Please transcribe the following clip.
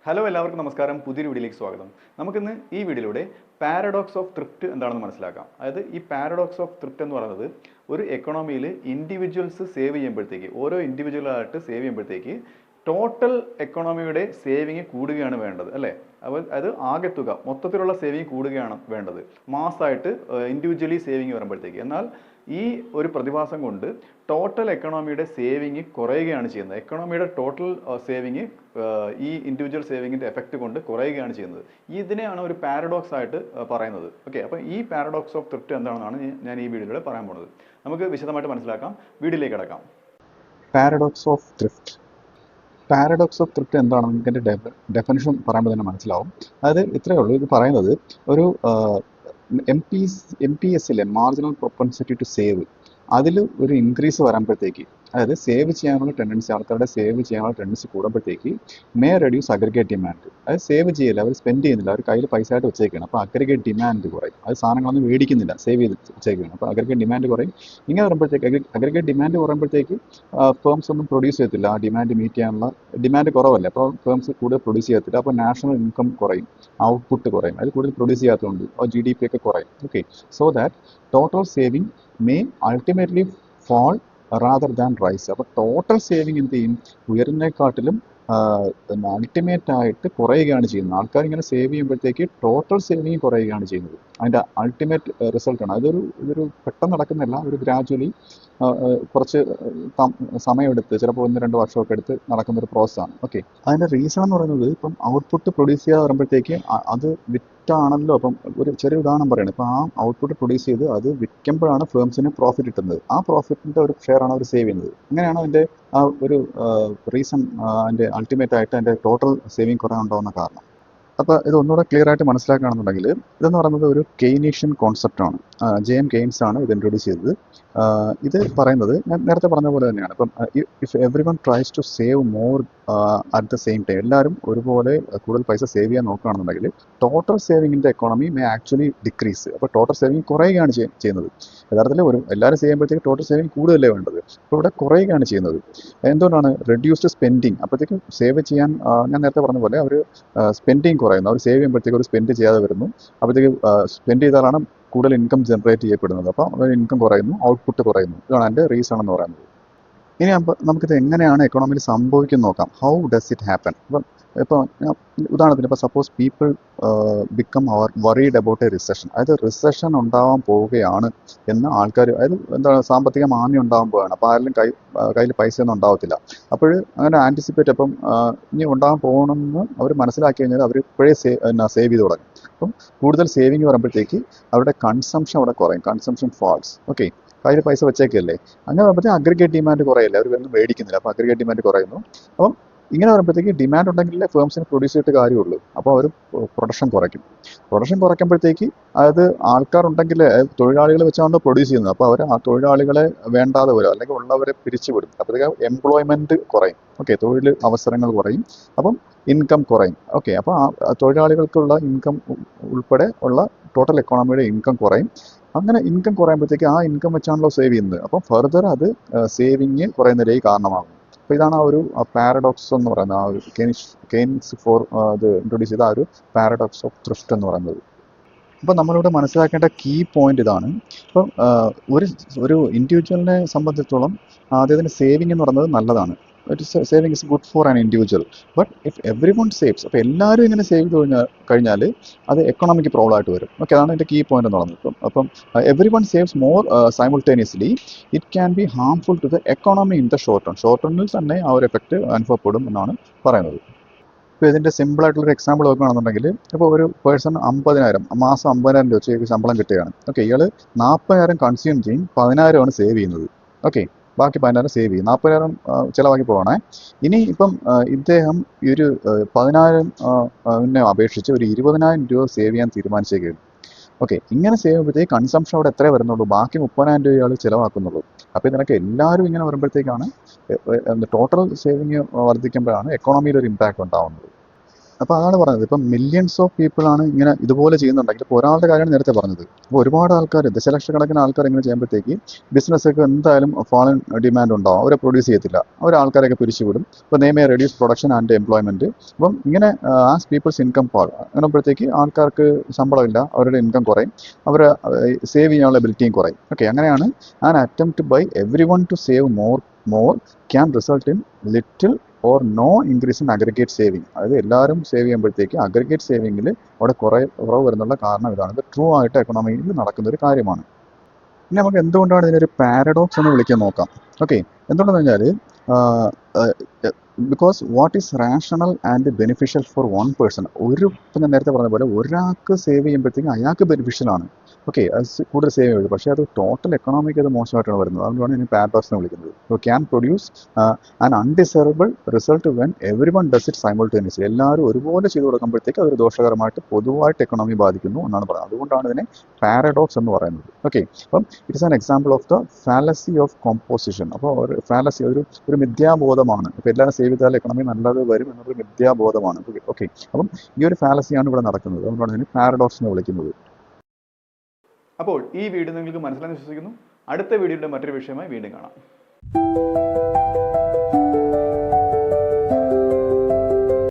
Hello എല്ലാവർക്കും നമസ്കാരം. പുതിയൊരു വീഡിയോയിലേക്ക് സ്വാഗതം. നമുക്കിന്ന് ഈ വീഡിയോയിലൂടെ പാരഡോക്സ് ഓഫ് ത്രിഫ്റ്റ് എന്താണെന്ന് മനസ്സിലാക്കാം. അതായത് ഈ പാരഡോക്സ് ഓഫ് ത്രിഫ്റ്റ് എന്ന് പറയുന്നത് ഒരു എക്കണോമിയിൽ ഇൻഡിവിജ്വൽസ് സേവ് ചെയ്യുമ്പോഴത്തേക്ക്, ഓരോ ഇൻഡിവിജ്വലായിട്ട് സേവ് ചെയ്യുമ്പോഴത്തേക്ക് ടോട്ടൽ എക്കണോമിയുടെ സേവിങ് കൂടുകയാണ് വേണ്ടത്, അല്ലേ? അപ്പോൾ അത് ആകെത്തുക മൊത്തത്തിലുള്ള സേവിങ് കൂടുകയാണ് വേണ്ടത്, മാസമായിട്ട് ഇൻഡിവിജ്വലി സേവിങ് വരുമ്പോഴത്തേക്ക്. എന്നാൽ ഈ ഒരു പ്രതിഭാസം കൊണ്ട് ടോട്ടൽ എക്കണോമിയുടെ സേവിങ് കുറയുകയാണ് ചെയ്യുന്നത്. എക്കണോമിയുടെ ടോട്ടൽ സേവിങ് ഈ ഇൻഡിവിജ്വൽ സേവിങ്ങിൻ്റെ എഫക്റ്റ് കൊണ്ട് കുറയുകയാണ് ചെയ്യുന്നത്. ഇതിനെയാണ് ഒരു പാരഡോക്സ് ആയിട്ട് പറയുന്നത്. ഓക്കെ, അപ്പോൾ ഈ പാരഡോക്സ് ഓഫ് ത്രിഫ്റ്റ് എന്താണെന്നാണ് ഞാൻ ഈ വീഡിയോയിലൂടെ പറയാൻ പോകുന്നത്. നമുക്ക് വിശദമായിട്ട് മനസ്സിലാക്കാം. വീഡിയോയിലേക്ക് കിടക്കാം. Paradox of thrift. Paradox of thrift എന്താണെന്ന് നിങ്ങൾക്ക് എൻ്റെ ഡെഫിനിഷൻ പറയുമ്പോൾ തന്നെ മനസ്സിലാവും. അതായത് ഇത്രയേ ഉള്ളൂ. ഇത് പറയുന്നത് ഒരു എം പി എസിലെ മാർജിനൽ പ്രൊപ്പൻസിറ്റി ടു സേവ്, അതിൽ ഒരു ഇൻക്രീസ് വരുമ്പോഴത്തേക്ക്, അതായത് സേവ് ചെയ്യാനുള്ള ടെൻഡൻസി, ആൾക്കാരുടെ സേവ് ചെയ്യാനുള്ള tendency കൂടുമ്പോഴത്തേക്ക് may reduce aggregate demand. അത് സേവ് ചെയ്യില്ല, അവർ സ്പെൻഡ് ചെയ്യുന്നില്ല, അവർ കയ്യിൽ പൈസ ആയിട്ട് വെച്ചേക്കാണ്. അപ്പോൾ അഗ്രിഗേറ്റ് ഡിമാൻഡ് കുറയും. അത് സാധനങ്ങളൊന്നും മേടിക്കുന്നില്ല, സേവ് ചെയ്ത് വെച്ചേക്കാണ്. അപ്പോൾ അഗ്രിഗേറ്റ് ഡിമാൻഡ് കുറയും. ഇങ്ങനെ വരുമ്പോഴത്തേക്ക് അഗ്രിഗേറ്റ് ഡിമാൻഡ് കുറയുമ്പോഴത്തേക്ക് ഫേംസ് ഒന്നും പ്രൊഡ്യൂസ് ചെയ്യത്തില്ല. ആ ഡിമാൻഡ് മീറ്റ് ചെയ്യാനുള്ള ഡിമാൻഡ് കുറവല്ലേ, അപ്പോൾ ഫേംസ് കൂടുതൽ പ്രൊഡ്യൂസ് ചെയ്യത്തില്ല. അപ്പോൾ നാഷണൽ ഇൻകം കുറയും, ഔട്ട്പുട്ട് കുറയും, അത് കൂടുതൽ പ്രൊഡ്യൂസ് ചെയ്യാത്തതുകൊണ്ട് GDP ഒക്കെ കുറയും. Okay, so that total saving may ultimately fall rather than rise. അപ്പോൾ ടോട്ടൽ സേവിങ് എന്ത് ചെയ്യും? ഉയരുന്നേക്കാട്ടിലും അൾട്ടിമേറ്റ് ആയിട്ട് കുറയുകയാണ് ചെയ്യുന്നത്. ആൾക്കാർ ഇങ്ങനെ സേവ് ചെയ്യുമ്പോഴത്തേക്ക് ടോട്ടൽ സേവിങ് കുറയുകയാണ് ചെയ്യുന്നത്. അതിൻ്റെ അൾട്ടിമേറ്റ് റിസൾട്ടാണ്. ഇതൊരു പെട്ടെന്ന് നടക്കുന്നില്ല, ഒരു ഗ്രാജുവലി കുറച്ച് സമയമെടുത്ത്, ചിലപ്പോൾ 1-2 വർഷമൊക്കെ എടുത്ത് നടക്കുന്നൊരു പ്രോസസ്സാണ്. ഓക്കെ, അതിൻ്റെ റീസൺ എന്ന് പറയുന്നത്, ഇപ്പം ഔട്ട്പുട്ട് പ്രൊഡ്യൂസ് ചെയ്യാതെ വരുമ്പോഴത്തേക്ക് അത് വിറ്റാണല്ലോ. അപ്പം ഒരു ചെറിയ ഉദാഹരണം പറയുന്നത്, ഇപ്പോൾ ആ ഔട്ട്പുട്ട് പ്രൊഡ്യൂസ് ചെയ്ത് അത് വിൽക്കുമ്പോഴാണ് ഫേംസിന് പ്രോഫിറ്റ് കിട്ടുന്നത്. ആ പ്രോഫിറ്റിൻ്റെ ഒരു ഷെയറാണ് അവർ സേവ് ചെയ്യുന്നത്. അങ്ങനെയാണ് അതിൻ്റെ ആ ഒരു റീസൺ, അതിൻ്റെ അൾട്ടിമേറ്റ് ആയിട്ട് അതിൻ്റെ ടോട്ടൽ സേവിങ് കുറയാനുണ്ടാവുന്ന കാരണം. അപ്പോൾ ഇത് ഒന്നുകൂടെ ക്ലിയർ ആയിട്ട് മനസ്സിലാക്കുകയാണെന്നുണ്ടെങ്കിൽ, ഇതെന്ന് പറയുന്നത് ഒരു കെയ്നീഷ്യൻ കോൺസെപ്റ്റാണ്. JM കെയ്ൻസ് ആണ് ഇത് ഇൻട്രൊഡ്യൂസ് ചെയ്തത്. ഇത് പറയുന്നത് ഞാൻ നേരത്തെ പറഞ്ഞ പോലെ തന്നെയാണ്. ഇപ്പം if every one tries to save more at the same time, എല്ലാവരും ഒരുപോലെ കൂടുതൽ പൈസ സേവ് ചെയ്യാൻ നോക്കുകയാണെന്നുണ്ടെങ്കിൽ total saving in the economy may actually decrease. അപ്പോൾ ടോട്ടൽ സേവിങ് കുറയുകയാണ് ചെയ്യുന്നത്. യഥാർത്ഥത്തിൽ എല്ലാവരും ചെയ്യുമ്പോഴത്തേക്ക് ടോട്ടൽ സേവിങ് കൂടുതലല്ലേ വേണ്ടത്, അപ്പോൾ ഇവിടെ കുറയുകയാണ് ചെയ്യുന്നത്. എന്തുകൊണ്ടാണ്? Reduced spending. അപ്പോഴത്തേക്കും സേവ് ചെയ്യാൻ, ഞാൻ നേരത്തെ പറഞ്ഞ പോലെ അവർ സ്പെൻഡിങ് കുറയുന്നു. അവർ സേവ് ചെയ്യുമ്പോഴത്തേക്ക് ഒരു സ്പെൻഡ് ചെയ്യാതെ വരുന്നു. അപ്പോഴത്തേക്ക് സ്പെൻഡ് ചെയ്താലാണ് കൂടുതൽ ഇൻകം ജനറേറ്റ് ചെയ്യപ്പെടുന്നത്. അപ്പോൾ അവർ ഇൻകം കുറയുന്നു, ഔട്ട്പുട്ട് കുറയുന്നു. ഇതാണ് അതിൻ്റെ റീസൺ എന്ന് പറയുന്നത്. ഇനി നമുക്കിത് എങ്ങനെയാണ് എക്കണോമിയിൽ സംഭവിക്കുന്നത് നോക്കാം. How does it happen? ഇപ്പോൾ ഉദാഹരണത്തിന്, ഇപ്പോൾ suppose people become worried about A recession. അതായത് റിസഷൻ ഉണ്ടാവാൻ പോവുകയാണ് എന്ന് ആൾക്കാർ, അതായത് എന്താണ്, സാമ്പത്തിക മാന്ദ്യം ഉണ്ടാകുമ്പോഴാണ്. അപ്പോൾ ആരെങ്കിലും കയ്യിൽ പൈസയൊന്നും ഉണ്ടാവത്തില്ല. അപ്പോൾ അങ്ങനെ ആൻറ്റിസിപ്പേറ്റ്, അപ്പം ഇനി ഉണ്ടാകാൻ പോകണമെന്ന് അവർ മനസ്സിലാക്കി കഴിഞ്ഞാൽ അവർ ഇപ്പോഴേ സേവ് ചെയ്ത് തുടങ്ങും. അപ്പം കൂടുതൽ സേവിങ് വരുമ്പോഴത്തേക്ക് അവരുടെ കൺസംഷൻ അവിടെ കുറയും, കൺസംഷൻ ഫാൾസ്. ഓക്കെ, കയ്യിൽ പൈസ വെച്ചേക്കല്ലേ. അങ്ങനെ വരുമ്പോഴത്തേക്ക് അഗ്രിഗേറ്റ് ഡിമാൻഡ് കുറയില്ല, അവർ ഒന്നും മേടിക്കുന്നില്ല. അപ്പോൾ അഗ്രിഗേറ്റ് ഡിമാൻഡ് കുറയുന്നു. അപ്പം ഇങ്ങനെ വരുമ്പോഴത്തേക്ക് ഡിമാൻഡ് ഉണ്ടെങ്കിലേ ഫേംസിന് പ്രൊഡ്യൂസ് ചെയ്തിട്ട് കാര്യമുള്ളൂ. അപ്പോൾ അവർ പ്രൊഡക്ഷൻ കുറയ്ക്കും. പ്രൊഡക്ഷൻ കുറയ്ക്കുമ്പോഴത്തേക്ക്, അതായത് ആൾക്കാരുണ്ടെങ്കിൽ തൊഴിലാളികൾ വെച്ചാണ് പ്രൊഡ്യൂസ് ചെയ്യുന്നത്. അപ്പോൾ അവർ ആ തൊഴിലാളികളെ വേണ്ടാതെ വരും, അല്ലെങ്കിൽ ഉള്ളവരെ പിരിച്ചുവിടും. അപ്പോഴത്തേക്ക് എംപ്ലോയ്മെൻറ്റ് കുറയും. ഓക്കെ, തൊഴിൽ അവസരങ്ങൾ കുറയും. അപ്പം ഇൻകം കുറയും. ഓക്കെ, അപ്പോൾ ആ തൊഴിലാളികൾക്കുള്ള ഇൻകം ഉൾപ്പെടെ ഉള്ള ടോട്ടൽ എക്കോണമിയുടെ ഇൻകം കുറയും. അങ്ങനെ ഇൻകം കുറയുമ്പോഴത്തേക്ക് ആ ഇൻകം വെച്ചാണല്ലോ സേവ് ചെയ്യുന്നത്. അപ്പം ഫർദർ അത് സേവിങ് കുറയുന്നതിലേക്ക് കാരണമാകും. അപ്പോൾ ഇതാണ് ആ ഒരു പാരഡോക്സ് എന്ന് പറയുന്നത്. ആ ഒരു കെയ്ൻസ് ഇത് ഇൻട്രൊഡ്യൂസ് ചെയ്ത ആ ഒരു പാരഡോക്സ് ഓഫ് ത്രിഫ്റ്റ് എന്ന് പറയുന്നത്. അപ്പോൾ നമ്മളിവിടെ മനസ്സിലാക്കേണ്ട കീ പോയിന്റ് ഇതാണ്. ഇപ്പം ഒരു ഇൻഡിവിജ്വലിനെ സംബന്ധിച്ചിടത്തോളം അദ്ദേഹത്തിന് സേവിങ് എന്ന് പറയുന്നത് നല്ലതാണ്. Saving is good for an individual. But if every one saves, അപ്പോൾ എല്ലാവരും ഇങ്ങനെ സേവ് ചെയ്ത് കഴിഞ്ഞാൽ അത് എക്കണോമിക്ക് പ്രോബ്ലം ആയിട്ട് വരും. ഓക്കെ, അതാണ് എൻ്റെ കീ പോയിന്റ് എന്ന് പറയുന്നത്. അപ്പം every one saves more simultaneously, it can be harmful to the economy in the short term. Short ടേണിൽ തന്നെ ആ ഒരു എഫക്റ്റ് അനുഭവപ്പെടും എന്നാണ് പറയുന്നത്. ഇപ്പോൾ ഇതിൻ്റെ സിമ്പിളായിട്ടുള്ളൊരു എക്സാമ്പിൾ നോക്കുകയാണെന്നുണ്ടെങ്കിൽ, ഇപ്പോൾ ഒരു പേഴ്സൺ 50,000 മാസം 50,000 രൂപ വെച്ച് ശമ്പളം കിട്ടുകയാണ്. ഓക്കെ, ഇയാൾ 40,000 കൺസ്യൂം ചെയ്യും, 10,000 സേവ് ചെയ്യുന്നത്. ഓക്കെ, ബാക്കി 10,000 സേവ് ചെയ്യും, 40,000 ചിലവാക്കി പോകണേ. ഇനി ഇപ്പം ഇദ്ദേഹം ഈ ഒരു 10,000 അപേക്ഷിച്ച് ഒരു 20,000 രൂപ സേവ് ചെയ്യാൻ തീരുമാനിച്ചേക്കുകയാണ്. ഓക്കെ, ഇങ്ങനെ സേവ് ചെയ്യുമ്പോഴത്തേക്ക് കൺസംഷൻ അവിടെ എത്രയേ വരുന്നുള്ളൂ, ബാക്കി 30,000 രൂപ ഇയാൾ ചിലവാക്കുന്നുള്ളൂ. അപ്പോൾ ഇതിനൊക്കെ എല്ലാവരും ഇങ്ങനെ വരുമ്പോഴത്തേക്കാണ് ടോട്ടൽ സേവിങ് വർദ്ധിക്കുമ്പോഴാണ് എക്കോണമിയിൽ ഒരു ഇമ്പാക്റ്റ് ഉണ്ടാവുന്നത്. അപ്പോൾ അതാണ് പറഞ്ഞത്. ഇപ്പം മില്യൺസ് ഓഫ് പീപ്പിൾ ആണ് ഇങ്ങനെ ഇതുപോലെ ചെയ്യുന്നുണ്ടെങ്കിൽ ഇപ്പോൾ ഒരാളുടെ കാര്യമാണ് നേരത്തെ പറഞ്ഞത്. അപ്പോൾ ഒരുപാട് ആൾക്കാർ, ദശലക്ഷക്കണക്കിന് ആൾക്കാർ ഇങ്ങനെ ചെയ്യുമ്പോഴത്തേക്ക് ബിസിനസ്സൊക്കെ എന്തായാലും ഫോളൻ ഡിമാൻഡ് ഉണ്ടാവും. അവരെ പ്രൊഡ്യൂസ് ചെയ്യത്തില്ല, അവർ ആൾക്കാരൊക്കെ പിരിച്ചുവിടും. അപ്പോൾ they may reduce production and employment. അപ്പം ഇങ്ങനെ ആസ് പീപ്പിൾസ് ഇൻകം ഫാൾ അങ്ങനെപ്പോഴത്തേക്ക് ആൾക്കാർക്ക് ശമ്പളമില്ല, അവരുടെ ഇൻകം കുറയും, അവരെ സേവ് ചെയ്യാനുള്ള എബിലിറ്റിയും കുറയും. ഓക്കെ, അങ്ങനെയാണ് an attempt by every one to save more can result in little or no increase in aggregate saving. അതായത് എല്ലാവരും സേവ് ചെയ്യുമ്പോഴത്തേക്ക് അഗ്രിഗേറ്റ് സേവിങ്ങിൽ അവിടെ കുറവ് വരുന്നുള്ള കാരണം ഇതാണ്. ഇത് ട്രൂ ആയിട്ട് എക്കണോമിയിൽ നടക്കുന്ന ഒരു കാര്യമാണ്. ഇനി നമുക്ക് എന്തുകൊണ്ടാണ് ഇതിനൊരു പാരഡോക്സ് എന്ന് വിളിക്കാൻ നോക്കാം. ഓക്കെ, എന്തുകൊണ്ടെന്ന് കഴിഞ്ഞാൽ because what is rational and beneficial four one person, ഇപ്പം ഞാൻ നേരത്തെ പറഞ്ഞ പോലെ ഒരാൾക്ക് സേവ് ചെയ്യുമ്പോഴത്തേക്കും അയാൾക്ക് ബെനിഫിഷ്യൽ ആണ്. ഓക്കെ, അത് കൂടുതൽ സേവ് ചെയ്യും, പക്ഷേ അത് ടോട്ടൽ എക്കണോമിക്ക് അത് മോശമായിട്ടാണ് വരുന്നത്. അതുകൊണ്ടാണ് ഇതിന് പാരഡോക്സ് എന്ന് വിളിക്കുന്നത്. Can produce an undesirable result when every one does it simultaneously. എല്ലാവരും ഒരുപോലെ ചെയ്തു കൊടുക്കുമ്പോഴത്തേക്ക് അതൊരു ദോഷകരമായിട്ട് പൊതുവായിട്ട് എക്കണോമി ബാധിക്കുന്നു എന്നാണ് പറയുന്നത്. അതുകൊണ്ടാണ് ഇതിനെ പാരഡോക്സ് എന്ന് പറയുന്നത്. ഓക്കെ, അപ്പം it is an example of the fallacy of composition. അപ്പോൾ ഒരു ഫാലസി, ഒരു മിഥ്യാബോധമാണ്. ഇപ്പോൾ എല്ലാവരും സേവ് ചെയ്താൽ എക്കണോമി നല്ലത് വരും എന്നൊരു മിഥ്യാബോധമാണ്. ഓക്കെ, അപ്പം ഈ ഒരു ഫാലസിയാണ് ഇവിടെ നടക്കുന്നത്. അതുകൊണ്ടാണ് ഇതിന് പാരഡോക്സ് എന്ന് വിളിക്കുന്നത്. അപ്പോൾ ഈ വീഡിയോ നിങ്ങൾക്ക് മനസ്സിലായെന്ന് വിശ്വസിക്കുന്നു. അടുത്ത വീഡിയോയുടെ മറ്റൊരു വിഷയമായി വീണ്ടും കാണാം.